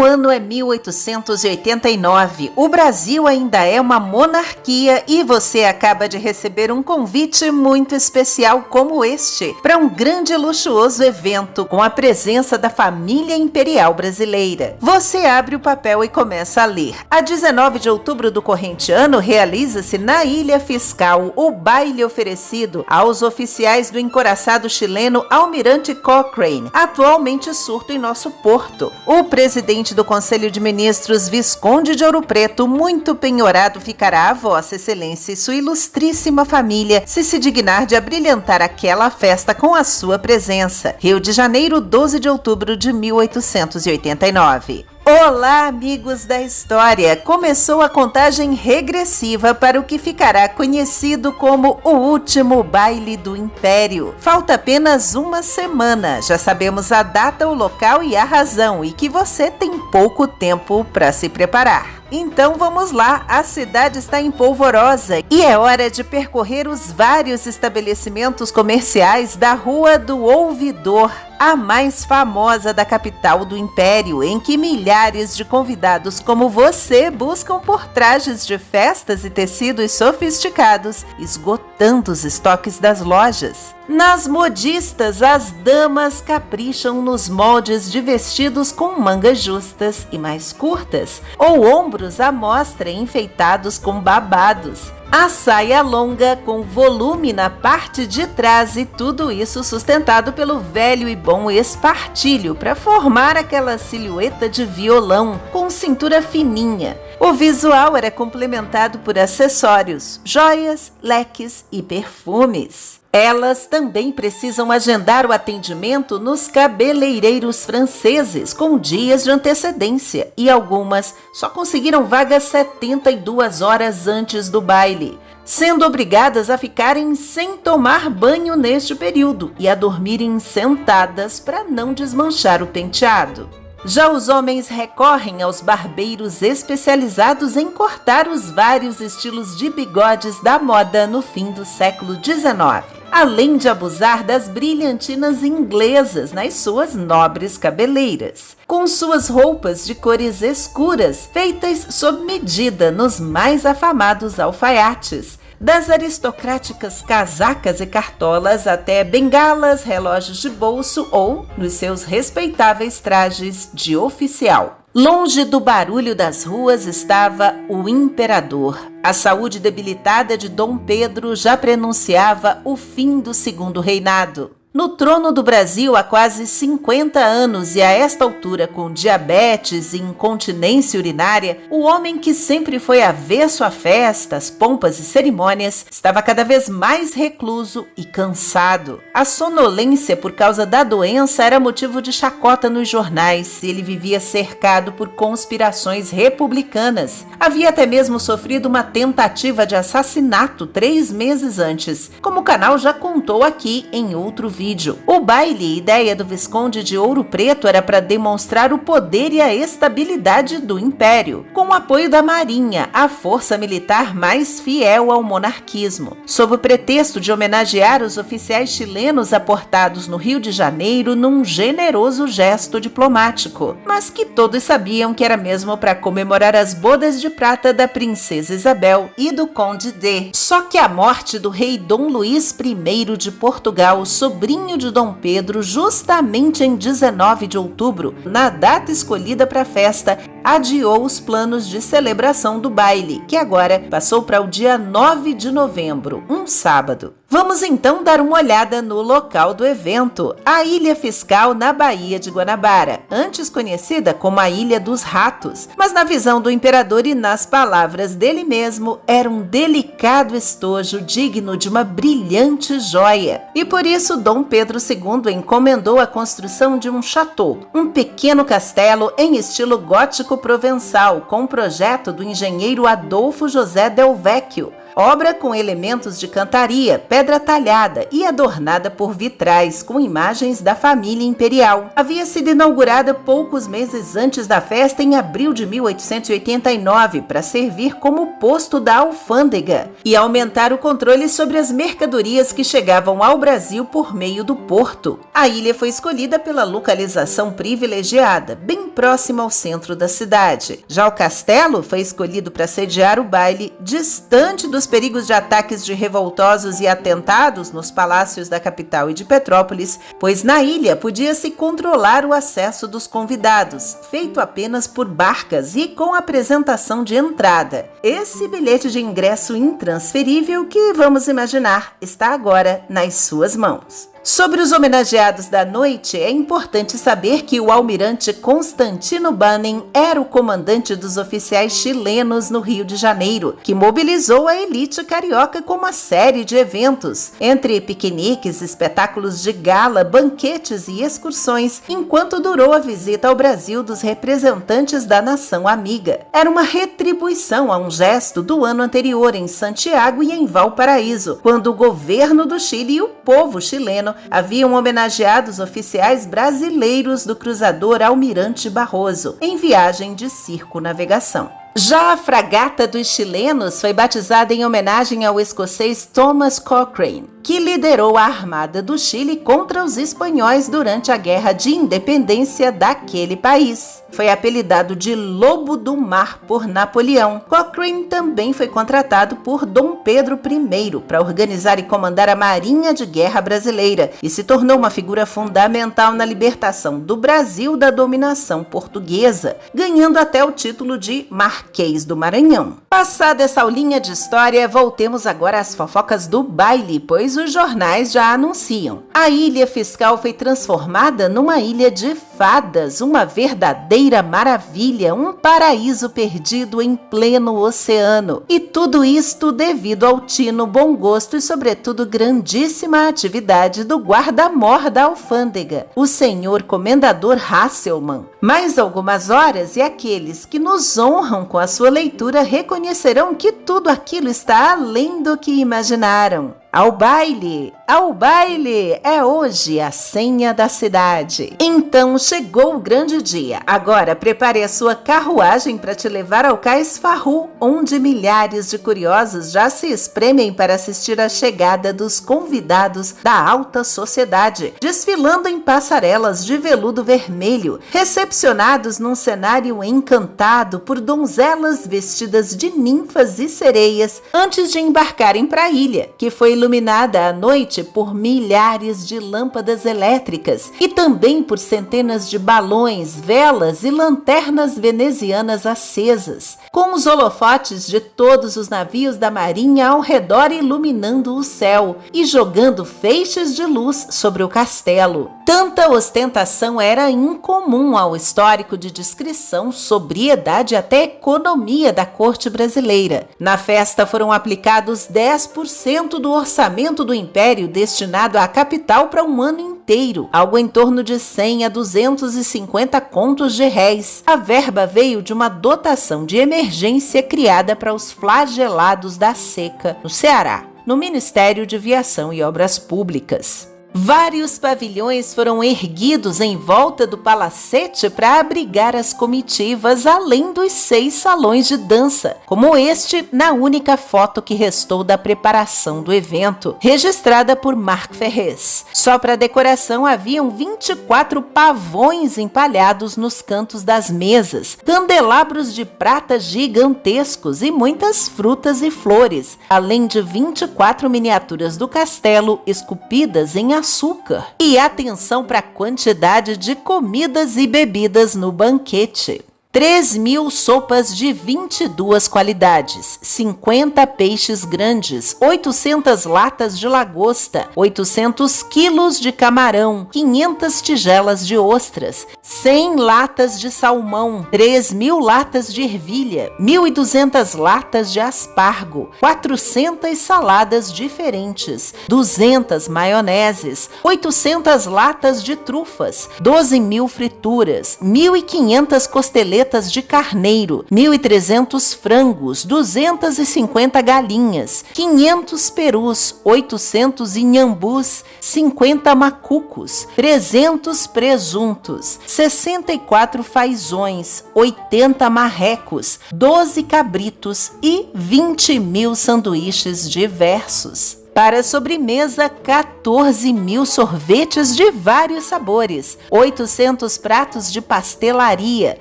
ano é 1889. O Brasil ainda é uma monarquia e você acaba de receber um convite muito especial como este para um grande e luxuoso evento com a presença da família imperial brasileira. Você abre o papel e começa a ler. A 19 de outubro do corrente ano realiza-se na Ilha Fiscal o baile oferecido aos oficiais do encouraçado chileno Almirante Cochrane, atualmente surto em nosso porto. O presidente do Conselho de Ministros, Visconde de Ouro Preto, muito penhorado ficará a Vossa Excelência e sua ilustríssima família se dignar de abrilhantar aquela festa com a sua presença. Rio de Janeiro, 12 de outubro de 1889. Olá, amigos da história! Começou a contagem regressiva para o que ficará conhecido como o último baile do Império. Falta apenas uma semana. Já sabemos a data, o local e a razão, e que você tem pouco tempo para se preparar. Então vamos lá, a cidade está em polvorosa e é hora de percorrer os vários estabelecimentos comerciais da Rua do Ouvidor, a mais famosa da capital do Império, em que milhares de convidados como você buscam por trajes de festas e tecidos sofisticados, esgotando os estoques das lojas. Nas modistas, as damas capricham nos moldes de vestidos com mangas justas e mais curtas, ou ombros à mostra enfeitados com babados. A saia longa com volume na parte de trás e tudo isso sustentado pelo velho e bom espartilho para formar aquela silhueta de violão com cintura fininha. O visual era complementado por acessórios, joias, leques e perfumes. Elas também precisam agendar o atendimento nos cabeleireiros franceses com dias de antecedência e algumas só conseguiram vagas 72 horas antes do baile, sendo obrigadas a ficarem sem tomar banho neste período e a dormirem sentadas para não desmanchar o penteado. Já os homens recorrem aos barbeiros especializados em cortar os vários estilos de bigodes da moda no fim do século XIX, além de abusar das brilhantinas inglesas nas suas nobres cabeleiras, com suas roupas de cores escuras feitas sob medida nos mais afamados alfaiates, das aristocráticas casacas e cartolas até bengalas, relógios de bolso ou nos seus respeitáveis trajes de oficial. Longe do barulho das ruas estava o imperador. A saúde debilitada de Dom Pedro já prenunciava o fim do segundo reinado. No trono do Brasil há quase 50 anos e a esta altura com diabetes e incontinência urinária, o homem que sempre foi avesso a festas, pompas e cerimônias estava cada vez mais recluso e cansado. A sonolência por causa da doença era motivo de chacota nos jornais e ele vivia cercado por conspirações republicanas. Havia até mesmo sofrido uma tentativa de assassinato 3 meses antes, como o canal já contou aqui em outro vídeo. O baile, ideia do Visconde de Ouro Preto, era para demonstrar o poder e a estabilidade do Império, com o apoio da Marinha, a força militar mais fiel ao monarquismo. Sob o pretexto de homenagear os oficiais chilenos aportados no Rio de Janeiro num generoso gesto diplomático, mas que todos sabiam que era mesmo para comemorar as bodas de prata da princesa Isabel e do conde D. Só que a morte do rei Dom Luís I de Portugal, sobrinho de Dom Pedro, justamente em 19 de outubro, na data escolhida para a festa, adiou os planos de celebração do baile, que agora passou para o dia 9 de novembro, um sábado. Vamos então dar uma olhada no local do evento, a Ilha Fiscal na Baía de Guanabara, antes conhecida como a Ilha dos Ratos, mas na visão do imperador e nas palavras dele mesmo, era um delicado estojo digno de uma brilhante joia. E por isso Dom Pedro II encomendou a construção de um chateau, um pequeno castelo em estilo gótico provençal, com um projeto do engenheiro Adolfo José Del Vecchio. obra com elementos de cantaria, pedra talhada e adornada por vitrais com imagens da família imperial. Havia sido inaugurada poucos meses antes da festa, em abril de 1889, para servir como posto da alfândega e aumentar o controle sobre as mercadorias que chegavam ao Brasil por meio do porto. A ilha foi escolhida pela localização privilegiada, bem próxima ao centro da cidade. Já o castelo foi escolhido para sediar o baile, distante dos perigos de ataques de revoltosos e atentados nos palácios da capital e de Petrópolis, pois na ilha podia-se controlar o acesso dos convidados, feito apenas por barcas e com apresentação de entrada. Esse bilhete de ingresso intransferível que, vamos imaginar, está agora nas suas mãos. Sobre os homenageados da noite, é importante saber que o almirante Constantino Banning era o comandante dos oficiais chilenos no Rio de Janeiro, que mobilizou a elite carioca com uma série de eventos, entre piqueniques, espetáculos de gala, banquetes e excursões, enquanto durou a visita ao Brasil dos representantes da nação amiga. Era uma retribuição a um gesto do ano anterior em Santiago e em Valparaíso, quando o governo do Chile e o povo chileno haviam homenageado os oficiais brasileiros do cruzador Almirante Barroso, em viagem de circunnavegação. Já a fragata dos chilenos foi batizada em homenagem ao escocês Thomas Cochrane, que liderou a Armada do Chile contra os espanhóis durante a Guerra de Independência daquele país. Foi apelidado de Lobo do Mar por Napoleão. Cochrane também foi contratado por Dom Pedro I para organizar e comandar a Marinha de Guerra brasileira e se tornou uma figura fundamental na libertação do Brasil da dominação portuguesa, ganhando até o título de Marquês do Maranhão. Passada essa aulinha de história, voltemos agora às fofocas do baile, pois os jornais já anunciam. A ilha fiscal foi transformada numa ilha de fadas, uma verdadeira maravilha, um paraíso perdido em pleno oceano. E tudo isto devido ao tino, bom gosto e, sobretudo, grandíssima atividade do guarda-mor da alfândega, o senhor comendador Hasselmann. Mais algumas horas e aqueles que nos honram com a sua leitura reconhecerão que tudo aquilo está além do que imaginaram. Ao baile! Ao baile! É hoje a senha da cidade. Então chegou o grande dia. Agora prepare a sua carruagem para te levar ao Cais Pharoux, onde milhares de curiosos já se espremem para assistir à chegada dos convidados da alta sociedade, desfilando em passarelas de veludo vermelho, recepcionados num cenário encantado por donzelas vestidas de ninfas e sereias, antes de embarcarem para a ilha, que foi iluminada à noite por milhares de lâmpadas elétricas e também por centenas de balões, velas e lanternas venezianas acesas, com os holofotes de todos os navios da marinha ao redor iluminando o céu e jogando feixes de luz sobre o castelo. Tanta ostentação era incomum ao histórico de discrição, sobriedade e até economia da corte brasileira. Na festa foram aplicados 10% do orçamento do império destinado à capital para um ano inteiro, algo em torno de 100 a 250 contos de réis. A verba veio de uma dotação de emergência criada para os flagelados da seca, no Ceará, no Ministério de Viação e Obras Públicas. Vários pavilhões foram erguidos em volta do palacete para abrigar as comitivas, além dos 6 salões de dança, como este na única foto que restou da preparação do evento, registrada por Marc Ferrez. Só para decoração haviam 24 pavões empalhados nos cantos das mesas, candelabros de prata gigantescos e muitas frutas e flores, além de 24 miniaturas do castelo esculpidas em açúcar. E atenção para a quantidade de comidas e bebidas no banquete. 3.000 sopas de 22 qualidades, 50 peixes grandes, 800 latas de lagosta, 800 quilos de camarão, 500 tigelas de ostras, 100 latas de salmão, 3.000 latas de ervilha, 1.200 latas de aspargo, 400 saladas diferentes, 200 maioneses, 800 latas de trufas, 12.000 frituras, 1.500 costeletas borboletas de carneiro, 1.300 frangos, 250 galinhas, 500 perus, 800 inhambus, 50 macucos, 300 presuntos, 64 fazões, 80 marrecos, 12 cabritos e 20.000 sanduíches diversos. Para a sobremesa, 14.000 sorvetes de vários sabores, 800 pratos de pastelaria,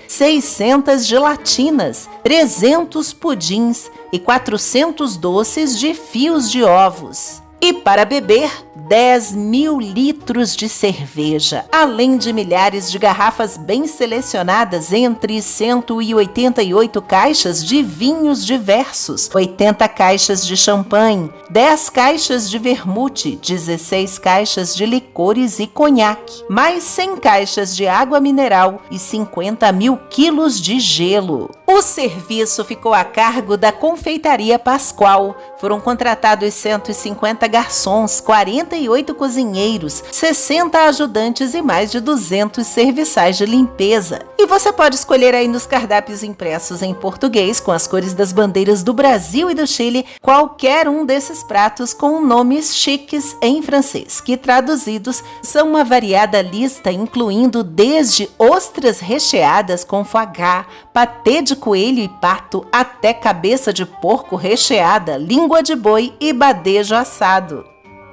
600 gelatinas, 300 pudins e 400 doces de fios de ovos. E para beber, 10.000 litros de cerveja, além de milhares de garrafas bem selecionadas entre 188 caixas de vinhos diversos, 80 caixas de champanhe, 10 caixas de vermute, 16 caixas de licores e conhaque, mais 100 caixas de água mineral e 50.000 quilos de gelo. O serviço ficou a cargo da Confeitaria Pascoal. Foram contratados 150 garçons, 48 cozinheiros, 60 ajudantes e mais de 200 serviçais de limpeza. E você pode escolher aí nos cardápios impressos em português, com as cores das bandeiras do Brasil e do Chile, qualquer um desses pratos com nomes chiques em francês, que traduzidos são uma variada lista incluindo desde ostras recheadas com foie gras, patê de coelho e pato, até cabeça de porco recheada, língua de boi e badejo assado.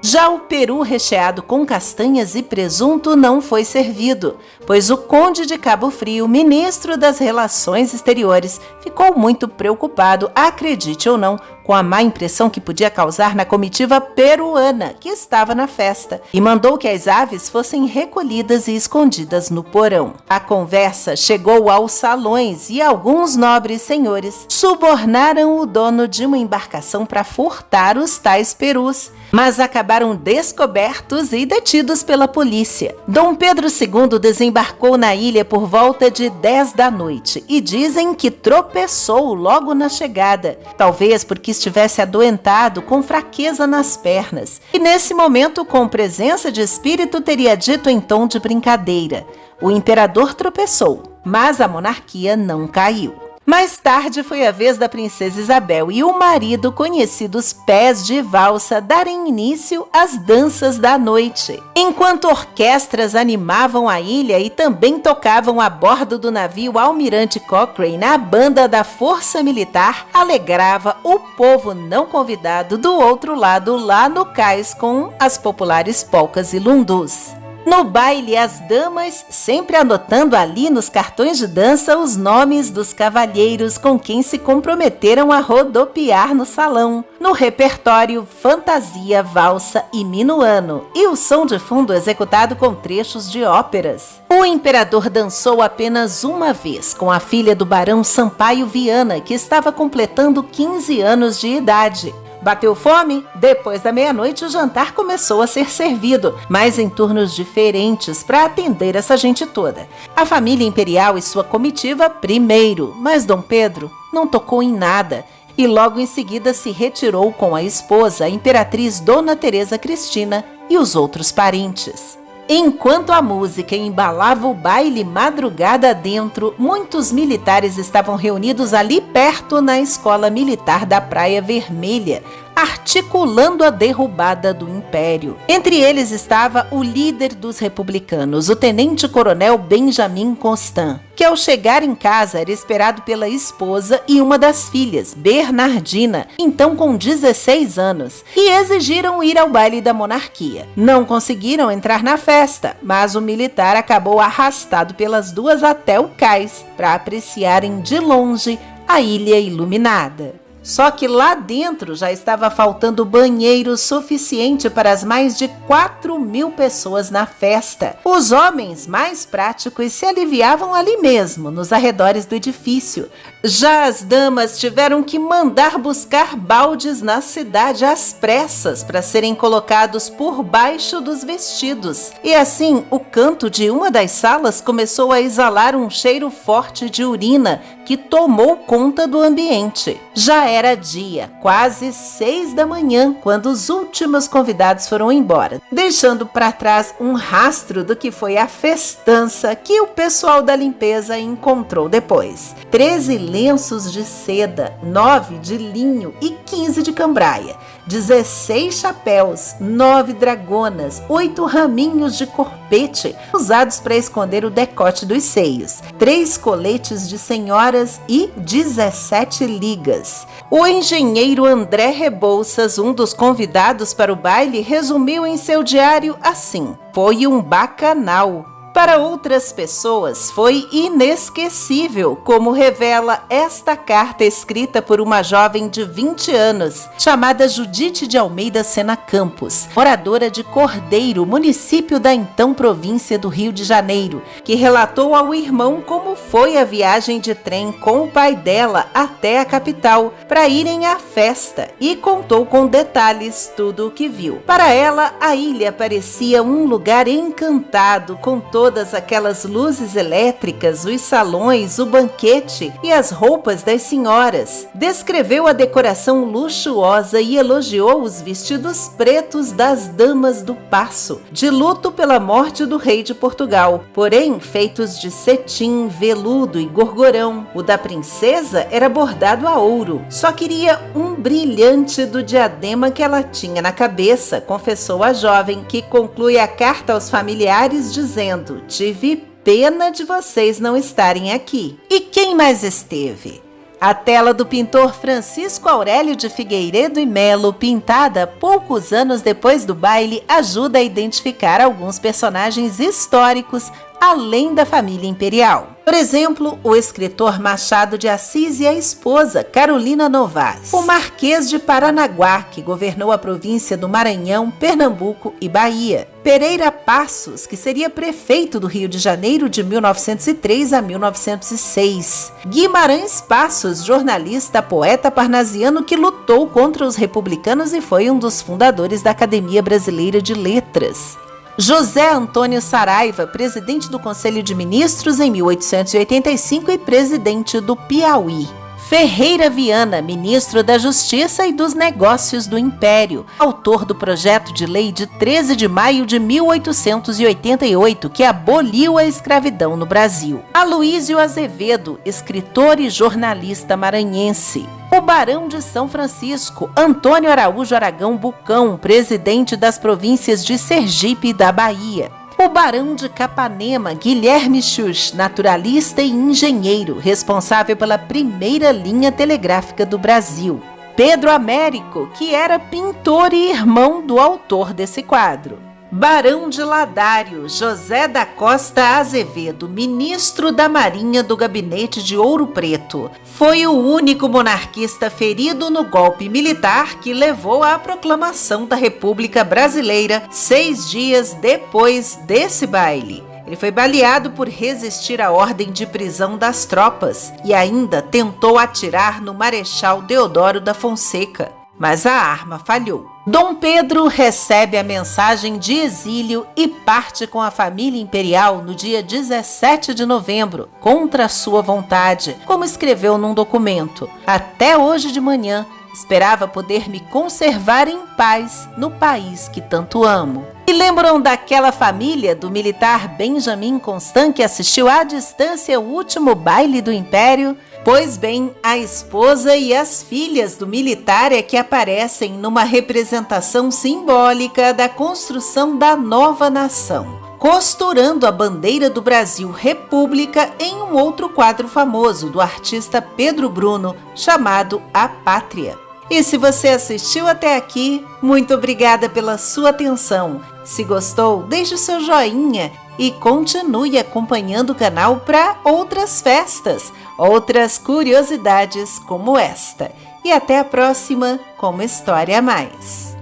Já o peru recheado com castanhas e presunto não foi servido, pois o conde de Cabo Frio, ministro das Relações Exteriores, ficou muito preocupado, acredite ou não, com a má impressão que podia causar na comitiva peruana que estava na festa, e mandou que as aves fossem recolhidas e escondidas no porão. A conversa chegou aos salões e alguns nobres senhores subornaram o dono de uma embarcação para furtar os tais perus, mas acabaram descobertos e detidos pela polícia. Dom Pedro II desembarcou na ilha por volta de 10 da noite e dizem que tropeçou logo na chegada, talvez porque estivesse adoentado com fraqueza nas pernas, e nesse momento, com presença de espírito, teria dito em tom de brincadeira: o imperador tropeçou, mas a monarquia não caiu. Mais tarde foi a vez da princesa Isabel e o marido, conhecidos pés de valsa, darem início às danças da noite. Enquanto orquestras animavam a ilha e também tocavam a bordo do navio Almirante Cochrane, a banda da Força Militar alegrava o povo não convidado do outro lado, lá no cais, com as populares polcas e lundus. No baile, as damas sempre anotando ali nos cartões de dança os nomes dos cavalheiros com quem se comprometeram a rodopiar no salão. No repertório, fantasia, valsa e minuano, e o som de fundo executado com trechos de óperas. O imperador dançou apenas uma vez com a filha do barão Sampaio Viana, que estava completando 15 anos de idade. Bateu fome? Depois da meia-noite o jantar começou a ser servido, mas em turnos diferentes para atender essa gente toda. A família imperial e sua comitiva primeiro, mas Dom Pedro não tocou em nada e logo em seguida se retirou com a esposa, a imperatriz Dona Teresa Cristina, e os outros parentes. Enquanto a música embalava o baile madrugada dentro, muitos militares estavam reunidos ali perto na Escola Militar da Praia Vermelha, articulando a derrubada do Império. Entre eles estava o líder dos republicanos, o tenente-coronel Benjamin Constant, que ao chegar em casa era esperado pela esposa e uma das filhas, Bernardina, então com 16 anos, e exigiram ir ao baile da monarquia. Não conseguiram entrar na festa, mas o militar acabou arrastado pelas duas até o cais para apreciarem de longe a ilha iluminada. Só que lá dentro já estava faltando banheiro suficiente para as mais de 4.000 pessoas na festa. Os homens mais práticos se aliviavam ali mesmo, nos arredores do edifício. Já as damas tiveram que mandar buscar baldes na cidade às pressas para serem colocados por baixo dos vestidos. E assim, o canto de uma das salas começou a exalar um cheiro forte de urina que tomou conta do ambiente. Já era dia, quase 6 da manhã, quando os últimos convidados foram embora, deixando para trás um rastro do que foi a festança que o pessoal da limpeza encontrou depois. 13 lenços de seda, 9 de linho e 15 de cambraia, 16 chapéus, 9 dragonas, 8 raminhos de corpete, usados para esconder o decote dos seios, 3 coletes de senhoras e 17 ligas. O engenheiro André Rebouças, um dos convidados para o baile, resumiu em seu diário assim: foi um bacanal. Para outras pessoas foi inesquecível, como revela esta carta escrita por uma jovem de 20 anos, chamada Judite de Almeida Sena Campos, moradora de Cordeiro, município da então província do Rio de Janeiro, que relatou ao irmão como foi a viagem de trem com o pai dela até a capital para irem à festa e contou com detalhes tudo o que viu. Para ela, a ilha parecia um lugar encantado, com todas aquelas luzes elétricas, os salões, o banquete e as roupas das senhoras. Descreveu a decoração luxuosa e elogiou os vestidos pretos das damas do Paço, de luto pela morte do rei de Portugal, porém feitos de cetim, veludo e gorgorão. O da princesa era bordado a ouro. Só queria um brilhante do diadema que ela tinha na cabeça, confessou a jovem, que conclui a carta aos familiares dizendo: tive pena de vocês não estarem aqui. E quem mais esteve? A tela do pintor Francisco Aurélio de Figueiredo e Melo, pintada poucos anos depois do baile, ajuda a identificar alguns personagens históricos além da família imperial. Por exemplo, o escritor Machado de Assis e a esposa, Carolina Novaes. O Marquês de Paranaguá, que governou a província do Maranhão, Pernambuco e Bahia. Pereira Passos, que seria prefeito do Rio de Janeiro de 1903 a 1906. Guimarães Passos, jornalista, poeta parnasiano que lutou contra os republicanos e foi um dos fundadores da Academia Brasileira de Letras. José Antônio Saraiva, presidente do Conselho de Ministros em 1885 e presidente do Piauí. Ferreira Viana, ministro da Justiça e dos Negócios do Império, autor do projeto de lei de 13 de maio de 1888, que aboliu a escravidão no Brasil. Aloísio Azevedo, escritor e jornalista maranhense. O Barão de São Francisco, Antônio Araújo Aragão Bucão, presidente das províncias de Sergipe e da Bahia. O Barão de Capanema, Guilherme Xuxa, naturalista e engenheiro, responsável pela primeira linha telegráfica do Brasil. Pedro Américo, que era pintor e irmão do autor desse quadro. Barão de Ladário, José da Costa Azevedo, ministro da Marinha do Gabinete de Ouro Preto. Foi o único monarquista ferido no golpe militar que levou à proclamação da República Brasileira 6 dias depois desse baile. Ele foi baleado por resistir à ordem de prisão das tropas e ainda tentou atirar no Marechal Deodoro da Fonseca, mas a arma falhou. Dom Pedro recebe a mensagem de exílio e parte com a família imperial no dia 17 de novembro, contra sua vontade, como escreveu num documento. Até hoje de manhã, esperava poder me conservar em paz no país que tanto amo. E lembram daquela família do militar Benjamin Constant que assistiu à distância ao último baile do Império? Pois bem, a esposa e as filhas do militar é que aparecem numa representação simbólica da construção da nova nação, costurando a bandeira do Brasil República em um outro quadro famoso do artista Pedro Bruno, chamado A Pátria. E se você assistiu até aqui, muito obrigada pela sua atenção. Se gostou, deixe o seu joinha e continue acompanhando o canal para outras festas, outras curiosidades como esta. E até a próxima com uma história a mais.